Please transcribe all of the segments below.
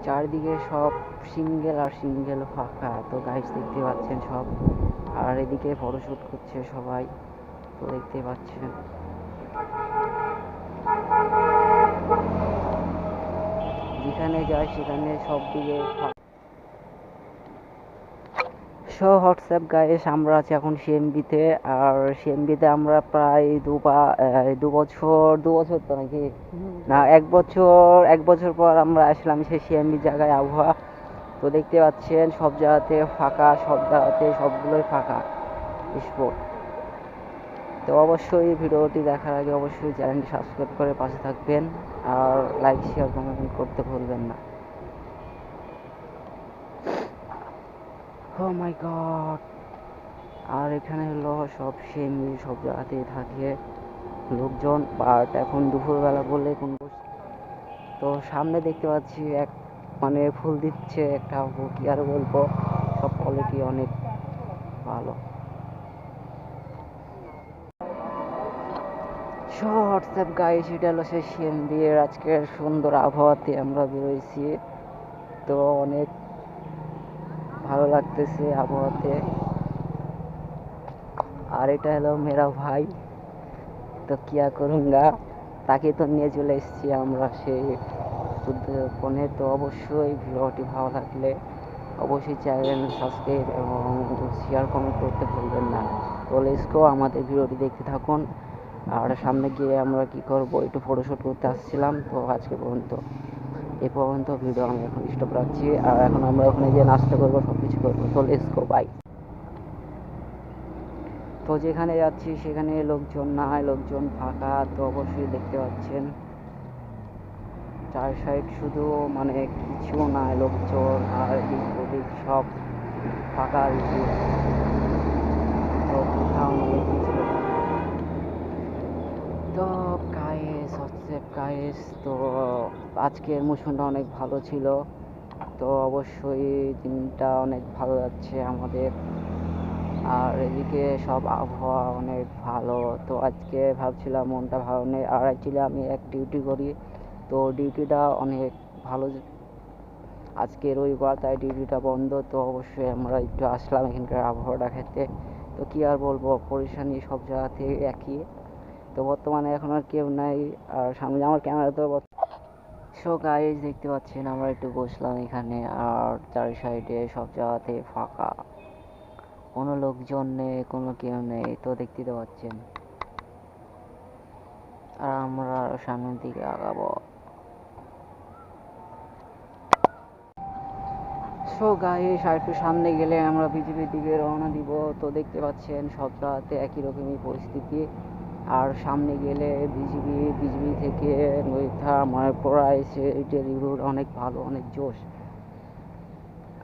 চারদিকে সব সিঙ্গেল আর সিঙ্গেল ফাঁকা। তো গাইস দেখতে পাচ্ছেন সব, আর এদিকে ফটোশুট করছে সবাই, তো দেখতে পাচ্ছেন। যেখানে যায় সেখানে সব দিকে সো হোয়াটসঅ্যাপ গাইস, আমরা আছি এখন সিএমবিতে। আর সিএমবিতে আমরা প্রায় দু বছর তো নাকি না, 1 বছর পর আমরা আসলাম সেই সিএমবি জায়গায়। আবহাওয়া তো দেখতে পাচ্ছেন সব জায়গাতে ফাঁকা, সব জায়গাতে সবগুলোই ফাঁকা স্পট। তো অবশ্যই ভিডিওটি দেখার আগে অবশ্যই চ্যানেলটি সাবস্ক্রাইব করে পাশে থাকবেন, আর লাইক শেয়ার কমেন্ট করতে ভুলবেন না। ও মাই গড। আর এখানে হলো সব সিএমবি সব জায়গাতেই থাকে লোকজন, বাট এখন দুপুরবেলা বলে কোন। তো সামনে দেখতে পাচ্ছি এক মানে ফুল দিচ্ছে একটা, কি আর বলবো, সব কোয়ালিটি অনেক ভালো। হোয়াটসঅ্যাপ গাইস, এটা হলো সেই সিএমবি এর আজকের সুন্দর আবহাওয়াতে আমরা বেরোইছি। তো অনেক ভালো লাগতেছে আবহাওয়াতে। আর এটা হলো মেরা ভাই, তো কিয়া করুঙ্গা, তাকে তো নিয়ে চলে এসেছি আমরা সেই ফোনে। তো অবশ্যই ভিডিওটি ভালো লাগলে অবশ্যই চ্যানেল সাবস্ক্রাইব এবং শেয়ার কমেন্ট করতে ভুলবেন না। তো লেটস গো, আমাদের ভিডিওটি দেখতে থাকুন। আর সামনে গিয়ে আমরা কি করব, একটু ফটোশ্যুট করতে আসছিলাম। তো আজকে পর্যন্ত এ পর্যন্ত ভিডিও আমি এখন স্টপ রাখছি। আর এখন আমরা ওখানে গিয়ে নাস্তা করবো, সব কিছু করবো। তো লেটস গো, বাই। তো যেখানে যাচ্ছি সেখানে লোকজন নাই, লোকজন ফাঁকা। তো অবশ্যই দেখতে পাচ্ছেন চার সাইড শুধু মানে কিছু নাই লোকজন, আর এদিক ওদিক সব ফাঁকা দিকে। তো কোথাও নেই কিছু। তো গাইস, হোয়াটসঅ্যাপ গাইস, তো আজকের মৌসুমটা অনেক ভালো ছিল। তো অবশ্যই দিনটা অনেক ভালো যাচ্ছে আমাদের। আর এদিকে সব আবহাওয়া অনেক ভালো। তো আজকে ভাবছিলাম মনটা ভালো নেই, আর অ্যাকচুয়ালি আমি এক ডিউটি করি, তো ডিউটিটা অনেক ভালো। আজকে রবিবার তাই ডিউটিটা বন্ধ। তো অবশ্যই আমরা একটু আসলাম এখানকার আবহাওয়াটা খেতে। তো কী আর বলবো, পরিশানি সব জায়গাতে একই। তো বর্তমানে এখন আর কেউ নাই, আর সামনে আমার ক্যামেরা তো। সো গাইস দেখতে পাচ্ছেন আমরা একটু বসলাম এখানে, আর চার সাইডে সব জায়গাতে ফাঁকা, কোনো লোকজন নেই, কোনো কেউ নেই। তো দেখতে তো পাচ্ছেন, আর আমরা সামনের দিকে আগাবো। সো গাইস, আর একটু সামনে গেলে আমরা বিজিবির দিকে রওনা দিব। তো দেখতে পাচ্ছেন সব জায়গাতে একই রকমই পরিস্থিতি। আর সামনে গেলে বিজিবি থেকে নৈথা ময়পুরা এসে এটার রিভিউ অনেক ভালো, অনেক জোশ।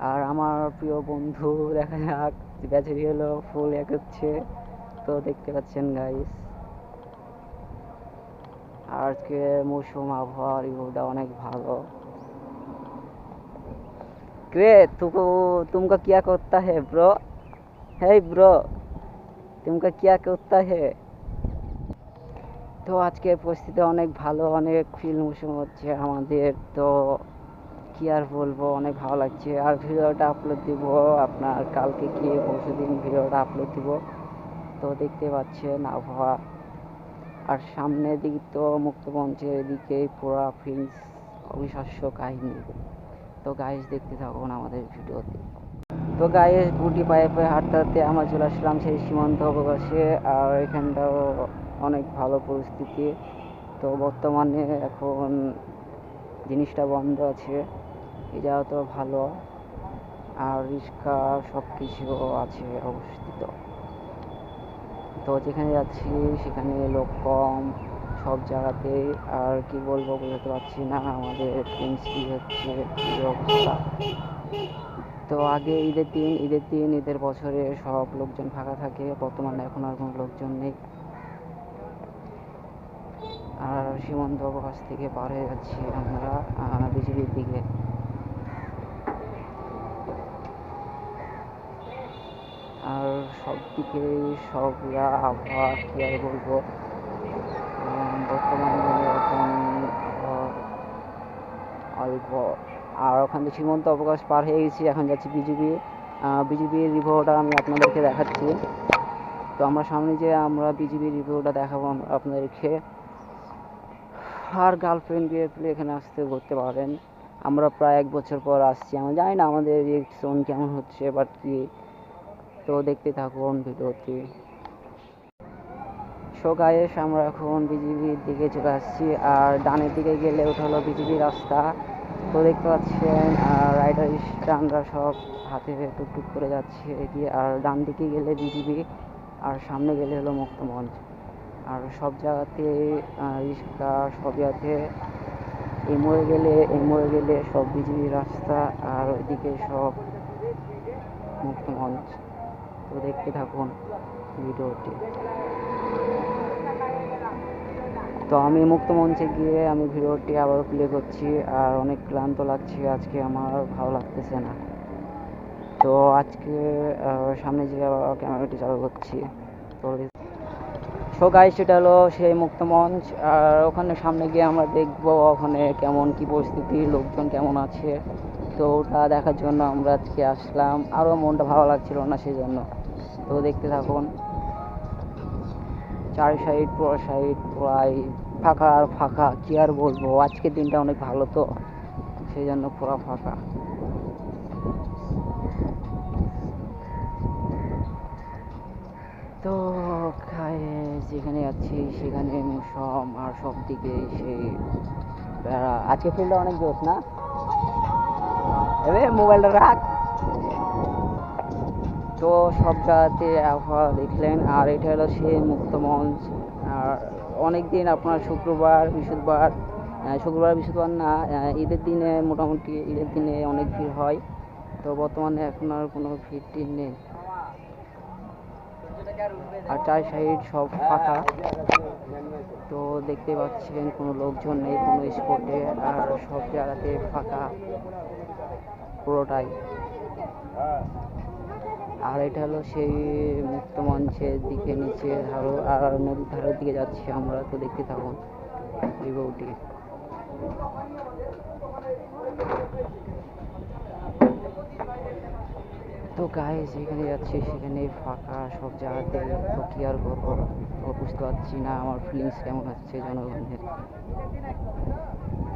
আর আমার প্রিয় বন্ধু দেখা যাক ব্যাটারি হলো ফুল এক হচ্ছে। তো দেখতে পাচ্ছেন গাইস, আজকে মৌসুম আবহাওয়া রিভিউটা অনেক ভালো। रे तुमको क्या करता है ब्रो? हे ब्रो, तुमको क्या करता है? তো আজকে পরিস্থিতি অনেক ভালো, অনেক ফিল মৌসুম হচ্ছে আমাদের। তো কি আর বলবো, অনেক ভালো লাগছে। আর ভিডিওটা আপলোড দিব আপনার কালকে কি পরশুদিন ভিডিওটা আপলোড দিব। তো দেখতে পাচ্ছেন আবহাওয়া। আর সামনের দিকে তো মুক্তমঞ্চের এদিকে পুরা ফিন্স অবিশ্বাস্য কাহিনী। তো গাইস দেখতে থাকুন আমাদের ভিডিওতে। তো গাইস গুটি পায়ে পায়ে হাঁটতে হাঁটতে আমরা চলে আসলাম সেই সীমান্ত অবকাশে। আর এখানটাও অনেক ভালো পরিস্থিতি। তো বর্তমানে এখন জিনিসটা বন্ধ আছে, এটা তো ভালো। আর রিক্সা সব কিছু আছে অবস্থিত। তো যেখানে যাচ্ছি সেখানে লোক কম সব জায়গাতেই। আর কি বলবো বোঝাতে পারছি না আমাদের ফ্রেন্ডস কি হচ্ছে, কী অবস্থা। তো আগে ঈদের বছরে সব লোকজন ফাঁকা থাকে, বর্তমানে এখন আর কোনো লোকজন নেই। আর সীমান্ত অবকাশ থেকে পার হয়ে যাচ্ছি আমরা বিজিবির দিকে। আর সব দিকেই সব আবহাওয়া কী আর বলবো, বর্তমানে এখন অল্প আর ওখান থেকে সীমন্ত অবকাশ পার হয়ে গেছি, এখন যাচ্ছি বিজিবি। বিজিবির রিভিউটা আমি আপনাদেরকে দেখাচ্ছি। তো আমরা সামনে যে আমরা বিজিবির রিভিউটা দেখাবো আপনাদেরকে। আর গার্লফ্রেন্ড বিয়ে পেলে এখানে আসতে ঘুরতে পারেন। আমরা প্রায় 1 বছর পর আসছি, আমি জানি না আমাদের রিয়েকশন কেমন হচ্ছে বাট কি, তো দেখতে থাকুন ভিডিওটি। সো গাইস, আমরা এখন বিজিবির দিকে চলে আসছি। আর ডানের দিকে গেলে ওটা হলো বিজিবি রাস্তা। তো দেখতে পাচ্ছেন রাইডার স্ট্যান্ডরা সব হাতে টুকটুক করে যাচ্ছে এগিয়ে। আর ডান দিকে গেলে বিজিবি, আর সামনে গেলে হলো মুক্তমঞ্চ। আর সব জায়গাতে রিক্সা সবই আছে। এই মোড়ে গেলে সব বিজিবি রাস্তা, আর ওইদিকে সব মুক্তমঞ্চ। তো দেখতে থাকুন ভিডিওটি। তো আমি মুক্তমঞ্চে গিয়ে আমি ভিডিওটি আবার প্লে করছি। আর অনেক ক্লান্ত লাগছে আজকে, আমার ভালো লাগতেছে না। তো আজকে সামনে যে আবার ক্যামেরাটি চালু করছি। তো সো গাইস, সেটা হলো সেই মুক্তমঞ্চ। আর ওখানে সামনে গিয়ে আমরা দেখবো ওখানে কেমন কি পরিস্থিতি, লোকজন কেমন আছে। তো ওটা দেখার জন্য আমরা আজকে আসলাম, আরও মনটা ভালো লাগছিল না সেই জন্য। তো দেখতে থাকুন। চার সাইড পুরো সাইড প্রায় ফাঁকা আর ফাঁকা, কি আর বলবো, আজকের দিনটা অনেক ভালো, তো সেই জন্য পুরো ফাঁকা। তো যেখানে যাচ্ছি সেখানে মৌসুম, আর সব দিকে সেই আজকে ফিল্ডটা অনেক জোশ না, এবে মোবাইলটা রাখ। তো সব জায়গাতে আবহাওয়া দেখলেন। আর এটা হলো সেই মুক্তমঞ্চ। আর অনেক দিন আপনার শুক্রবার বৃহস্পতিবার না, ঈদের দিনে মোটামুটি ঈদের দিনে অনেক ভিড় হয়। তো বর্তমানে এখন আর কোনো ভিড় নেই। আর চার সাইড সব ফাঁকা। তো দেখতে পাচ্ছেন কোনো লোকজন নেই কোনো স্পটে, আর সব জায়গাতে ফাঁকা পুরোটাই। আর এটা হলো সেই মুক্তমঞ্চের দিকে নিচে ধারো, আর নদীর ধারের দিকে যাচ্ছি আমরা। তো দেখতে থাকুন রিভিউটি। তো গাইস, যেখানে যাচ্ছি সেখানে ফাঁকা সব জায়গাতে। তো কি আর করবো, তো বুঝতে পারছি না আমার ফিলিংস কেমন হচ্ছে জনগণের।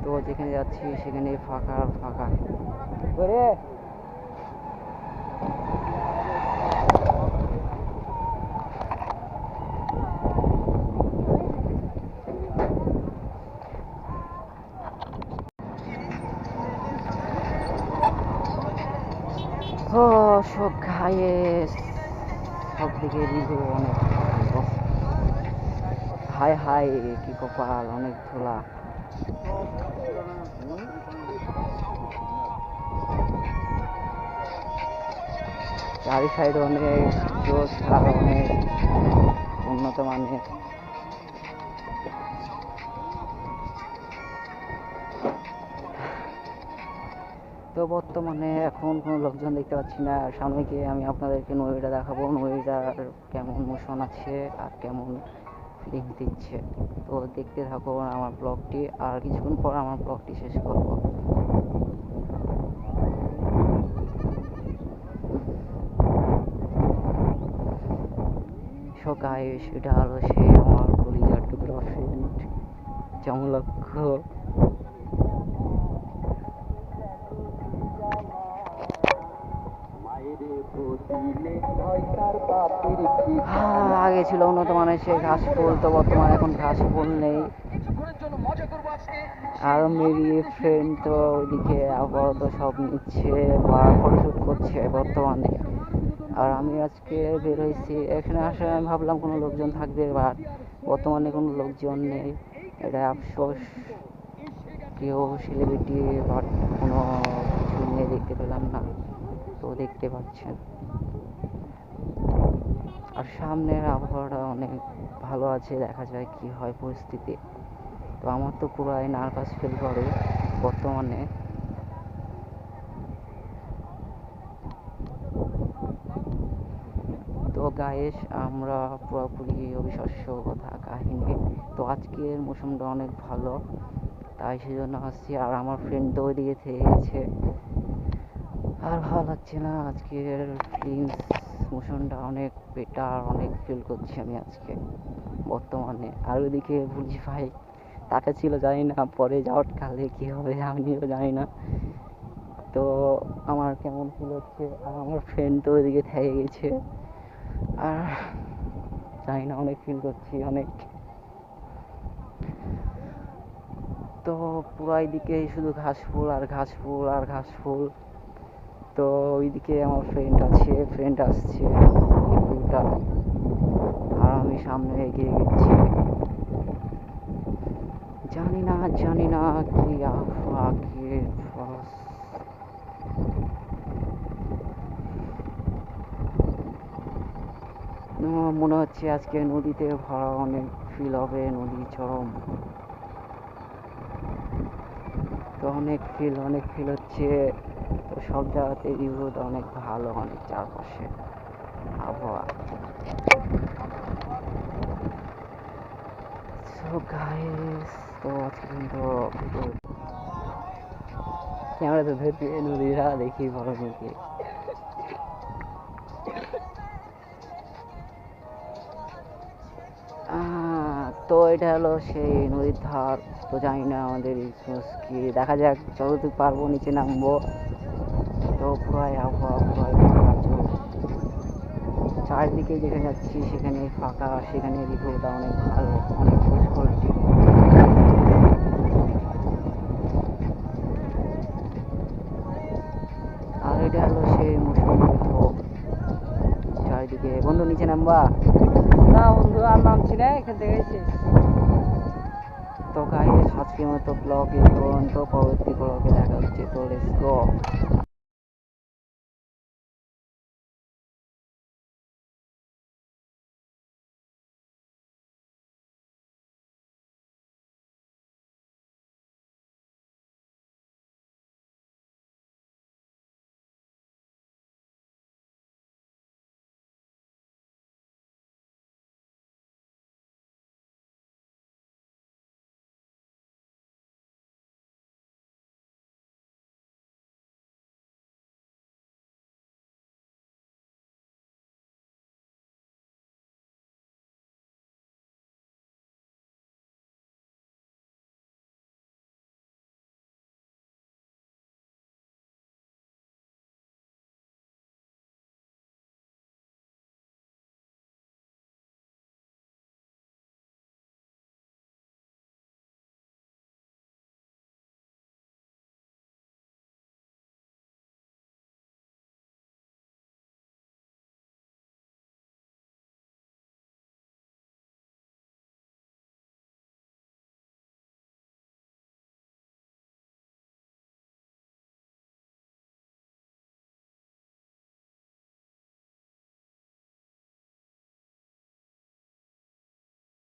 তো যেখানে যাচ্ছি সেখানে ফাঁকা আর ফাঁকা করে। ও সব গাইস, সব দিকে রিভিউ অনেক ভালো। হাই হাই, কি কপাল, অনেক ধুলা। চারি সাইড অনেক জোশ আর অনেক উন্নত মানের। তো বর্তমানে এখন কোনো লোকজন দেখতে পাচ্ছি না। সামনে গিয়ে আমি আপনাদেরকে নদীটা দেখাবো, নদীটার কেমন মোশন আছে আর কেমন ফিলিং দিচ্ছে। তো দেখতে থাকুন আমার ব্লগটি, আর কিছুক্ষণ পর আমার ব্লগটি শেষ করব। সো গাইস, এটা হলো সেই আমার কলিজার টুকরা ফ্রেন্ড চমলক্ষ। আগে ছিল উন্নত মানের সেই ঘাস ফুল, তো বর্তমানে এখন ঘাস ফুল নেই। আর মেরি ফ্রেন্ড তো ওইদিকে আপাতত সব নিচ্ছে বা ফটোশ্যুট করছে বর্তমানে। আর আমি আজকে বের হয়েছি, এখানে আসলে আমি ভাবলাম কোনো লোকজন থাকবে, বাট বর্তমানে কোনো লোকজন নেই। এটা আফসোস, কেউ সেলিব্রিটি বাট কোনো কিছু নিয়ে দেখতে পেলাম না। তো দেখতে পাচ্ছেন, আর সামনের আবহাওয়াটা অনেক ভালো আছে, দেখা যায় কি হয় পরিস্থিতি। তো আমার তো পুরাই নার্ভাস ফিল করে বর্তমানে। তো গাইস, আমরা পুরোপুরি অবিশ্বাস্য কথা কাহিনী। তো আজকের মৌসুমটা অনেক ভালো। তাই সেজন্য আসছি। আর আমার ফ্রেন্ড তো ওইদিকে থেকে গেছে, আর ভালো লাগছে না আজকের ফিলিংস। মোশনটা অনেক বেটার, অনেক ফিল করছি আমি আজকে বর্তমানে। আর ওইদিকে পুলিশ ভাই তাকে ছিল জানি না, পরে যাওয়ার কালে কী হবে আমিও জানি না। তো আমার কেমন ফিল হচ্ছে, আর আমার ফ্রেন্ড তো ওইদিকে থেকে গেছে, আর জানি না, অনেক ফিল করছি অনেক। তো পুরো দিকে শুধু ঘাস ফুল আর ঘাস ফুল আর ঘাস ফুল। তো ওইদিকে আমার ফ্রেন্ড আসছে ফুলটা, আর আমি সামনে এগিয়ে গেছি। জানি না কি আগে মনে হচ্ছে আজকে নদীতে ভরা অনেক ফিল হবে, নদী চরম। তো অনেক ফিল হচ্ছে। তো সব জায়গাতে রিভিউটা অনেক ভালো, অনেক চারপাশে আবহাওয়া। সো গাইস, তো আজকে কিন্তু ক্যামেরাতে ধরতে নদীরা দেখি বড় নদী। তো এটা হলো সেই নদীর ধার। তো জানি না আমাদের কি, দেখা যাক যতদূর পারবো নিচে নামবো। তো পুরাই আবহাওয়া, পুরাই চারদিকে যেখানে যাচ্ছি সেখানে ফাঁকা, সেখানে রিভিউটা অনেক ভালো, অনেক ফুল কোয়ালিটি। আর এটা হলো সেই মৌসুমি চারিদিকে। বন্ধু নিচে নামবা? না বন্ধু, আর নামছি না, এখান থেকে শেষ। তো গাইস, আজকের মতো ব্লগ এই পর্যন্ত। পরবর্তী ব্লগে দেখা হচ্ছে। তো লেটস গো।